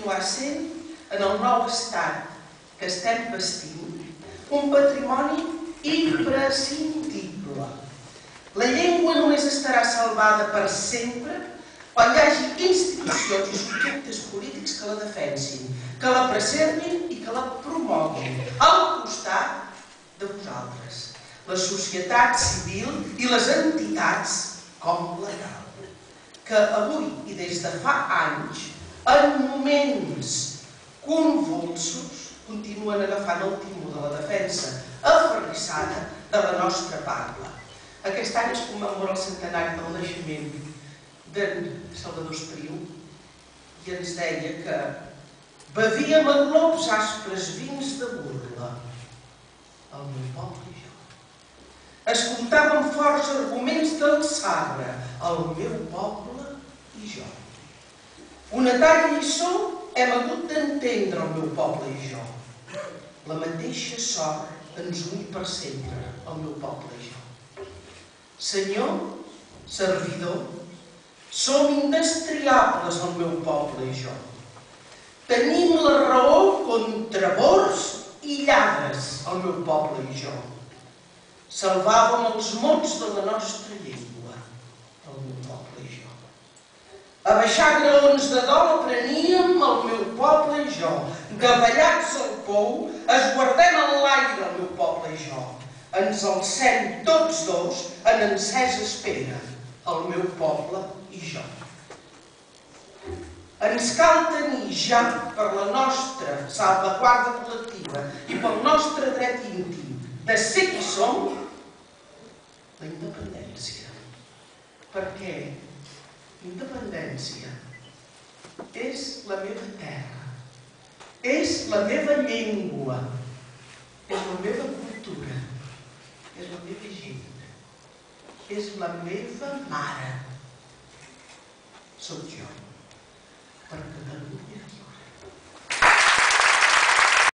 continuar sent, en el nou estat que estem vestint, un patrimoni imprescindible. La llengua només estarà salvada per sempre quan hi hagi institucions i subjectes polítics que la defensin, que la preservin i que la promoguin, al costat de vosaltres, la societat civil i les entitats com la tal, que avui i des de fa anys, en moments convulsos, continuen agafant el timó de la defensa aferrissada de la nostra parla. Aquest any es commemora el centenari del naixement d'en Salvador Espriu i ens deia que bevíem a globs aspres vins de burla, el meu poble i jo. Escoltàvem forts arguments del sabre, el meu poble i jo. Una tal lliçó hem hagut d'entendre el meu poble i jo. La mateixa sort ens ull per sempre, el meu poble i jo. Senyor, servidor, som indestriables el meu poble i jo. Tenim la raó contra bors i lladres, el meu poble i jo. Salvàvem els mots de la nostra llengua, el meu poble i jo. A baixar graons de dol apreníem el meu poble i jo. Davallats al pou, esguardem en l'aire el meu poble i jo. Ens alcem tots dos en encesa espera, el meu poble i jo. Ens cal tenir ja per la nostra salvaguarda col·lectiva i pel nostre dret íntim de ser qui som, la independència. Perquè independència és la meva terra, és la meva llengua, és la meva cultura, és la meva gent, és la meva mare. Soc jo, per Catalunya.